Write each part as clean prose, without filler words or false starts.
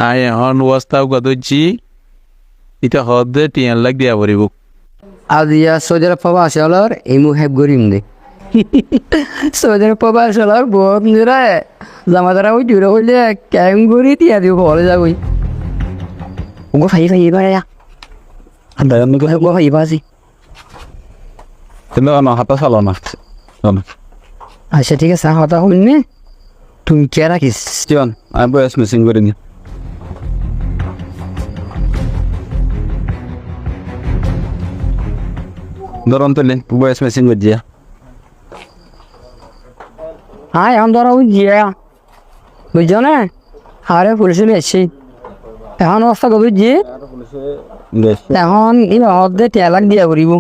I এখন ওয়াস্তাও গদুজি ইটা হদে 3 লাখ দিয়া পড়িব আজ ইয়া সৌদি আরব পাবা আসলার এই মুহেব গরিম দে সৌদি আরব পাবা আসলার বহুত নিরা জামাদারা ওই জুড়ে হইলে ক্যাং গরি দিয়া দিব বলে যাবই গো ফাই ফাই এবার ইয়া দায়ান গো ফাই বাজি কিন্তু না হাতা চালো না আচ্ছা ঠিক আছে হতা হইনি তুমি কে রাখিস জন আমি বয়স মিসিং করে নি ধরন তো লেন বয়স মিসিং করে দিয়া হ্যাঁ এখন ধরো ওই গিয়া বুঝছো না আরে পুলিশে এসছি এখন অবস্থা কবি যে এখন এই হদে 3 লাখ দিয়া করিব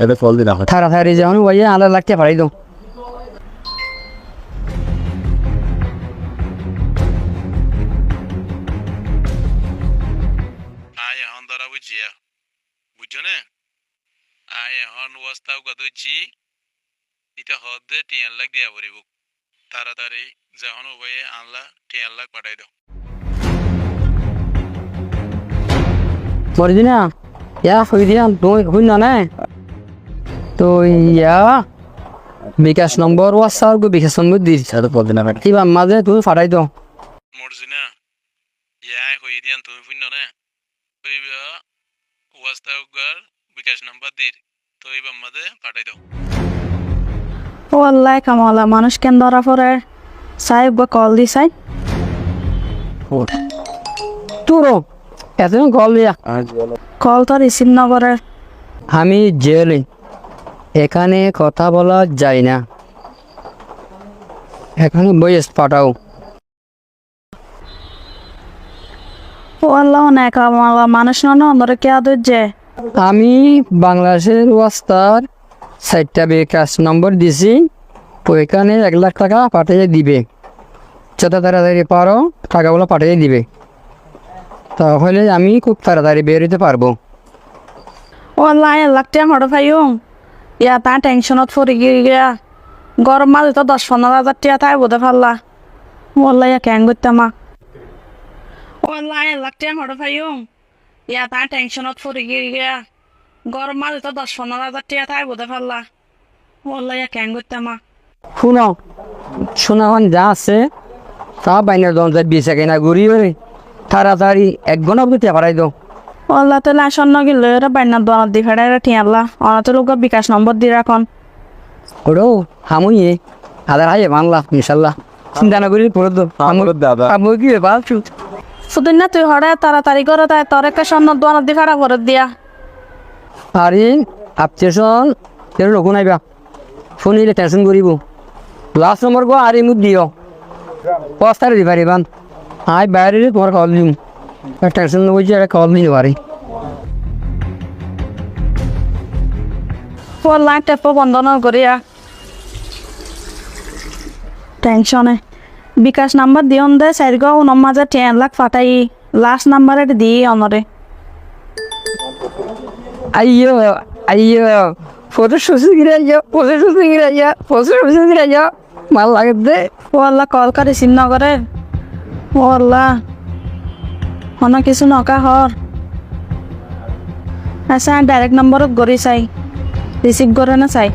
এটা ফল দি রাখো তাড়াতাড়ি যখন ওই 1 লাখ টাকা পাঠাই দাও আই এখন ধরা বুঝিয়া বুঝছো না আই এখন ওয়াস্তাও গদুজি এটা হদে 3 লাখ দিয়া পড়িব তাড়াতাড়ি যখন ওই আনলা 3 লাখ পাঠাই দাও মরজি না ইয়া হই দিয়া তুই হই না না তো ইয়া বিকাশ নম্বর ওয়াসার গো বিকাশ নম্বর দিস এটা ফল দি না এবার মাঝে তুমি পাঠাই দাও মরজিনা ইয়া হই দিয়ান তুমি ফুন্ন না কইবা ওয়াস্তাও গর বিকাশ নাম্বার দির তো এইবার মাঝে পাঠাই দাও ও আল্লাহ কামালা মানুষ কেন ধরা পড়ে সাহেব গো কল দি সাই তুরো এত কল দিয়া কল তো রিসিভ না করে আমি জেলে এখানে কথা বলা যায় না এখানে বয়স পাঠাও ও আল্লাহ না কামালা মানুষ না অন্ধরে কে আদর্যে আমি বাংলাদেশের ওয়াস্তার 4টা বিকাশ নম্বর দিছি ওইখানে 1 লাখ টাকা পাঠিয়ে দিবে যত তাড়াতাড়ি পারো টাকাগুলো পাঠিয়ে দিবে তাহলে আমি খুব তাড়াতাড়ি বেরোতে পারবো ও আল্লাহ লাগতে হড় ভাইও ইয়া তা টেনশনত পড়ে গিয়া গরম মাঝে তো 10-15 হাজার টাকা তাই বোধ পারলা ও আল্লাহ ইয়া ক্যাং করতাম ও আল্লাহ লাগতে হড় ভাইও ইয়া তা টেনশনত পড়ে গিয়া গরম মাঝে তো 10-15 হাজার টাকা তাই বোধ পারলা ও আল্লাহ ইয়া ক্যাং করতাম শুনো শোনাখন যা আছে তা বাইনের দরজায় বিছে কিনা ঘুরি তাড়াতাড়ি 1 ঘন্টা অবধি পাঠাই দাও আল্লাহ তাহলে আসন নগিল এরা বাইনার দোয়ার দি ফেড়ে ঠিয়াল্লা অনাথ লোক বিকাশ নম্বর দি রাখন ওরও হামুইয়ে আদার হাইয়ে বাংলা ইনশাল্লাহ চিন্তা না করি পড়ে দো দাদা আমু কি ভাবছু সুদিন না তুই হরে তাড়াতাড়ি করে তাই তোর একটা স্বর্ণ দোয়ার দি ফেড়া করে দিয়া আরে আপচেশন তের লোক নাইবা শুনিলে টেনশন করিব লাস্ট নম্বর গো আরে মুখ দিও পস্তারে দি পারিবান আই বাইরে তোমার কল দিম টেনশন হইছে একটা কল দিতে পারি ও লাইট টেপ বন্ধ না করিয়া টেনশনে বিকাশ নাম্বার দিয়ন দে চারিগো মাঝে 10 লাখ ফাটাই লাস্ট নাম্বারে দি অনরে আইয়ো আইয়ো ফটো সুসু গিরা যা ফটো সুসু গিরা যা ফটো সুসু গিরা যা মাল লাগে দে ও আল্লাহ কল করে রিসিভ না করে ও আল্লাহ অন্য কিছু নকা হর আচ্ছা ডাইরেক্ট নম্বরত গড়ি চাই রিসিভ করে না চাই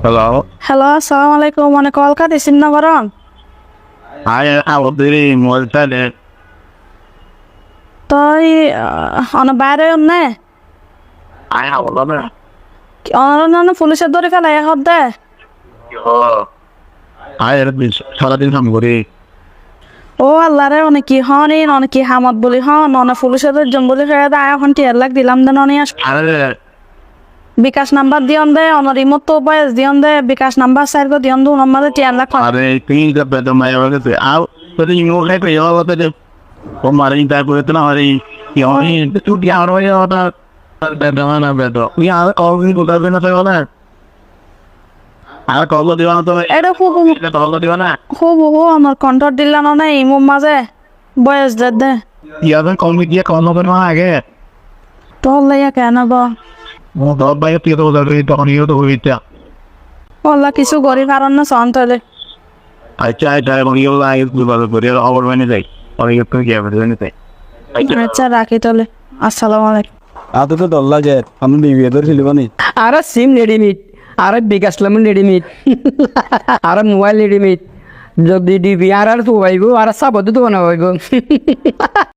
হ্যালো হ্যালো আসসালামু আলাইকুম মানে কল কা রিসিভ না করন আই আউদরি মোলতালে তুই অন বাইরে নে আই আউদনা অন পুলিশের ধরে ফেলাই হদ দে আই এর বিশ সারাদিন কাম করি ও আল্লাহ রে অনেক কি হন অনেক কি হামত বলি হন অনেক পুলিশের ধরে জঙ্গলি ফেলে দে এখন 10 লাখ দিলাম দেন অনেক আরে বিকাশ নাম্বার দিয়ন দে অন রিমোট তো বয়স দিয়ন দে বিকাশ নাম্বার সাইড গো দিয়ন দু নম্বরে 10 লাখ আরে তুই তো বেদম মাই হবে আও তো ইউ খাই পে ইও তো ও মারে ইতা করে তো না আরে ইও তুই কি আর ওই ওটা বেদম না বেদম তুই আর কল করবে না তো না আর কল দিও না তো এটা খুব এটা কল দিও না খুব আমার কন্ট্রোল দিলাম না ইমো মাঝে বয়স দে ইয়াদের কল দিয়ে কল হবে না আগে তো লাইয়া কেন বা ধর ভাই তুই তো তখন ইয়ে তো হইতা ওলা কিছু গরিব কারণ না সন তাহলে আচ্ছা আচ্ছা এবং ইয়ে লাগে তুই ভালো করে খবর মানে যাই অনেক তুমি কি হবে জানি তাই আচ্ছা রাখি তাহলে আসসালামু আলাইকুম আতো তো দল্লা যায় আমি বিয়ে ধরে ছিলিবানি আর সিম রেডিমেড আর বিকাশ লামন রেডিমেড আর মোবাইল রেডিমেড যদি ডিবি আর তো পাইব আর সাবত তো বানাবাইব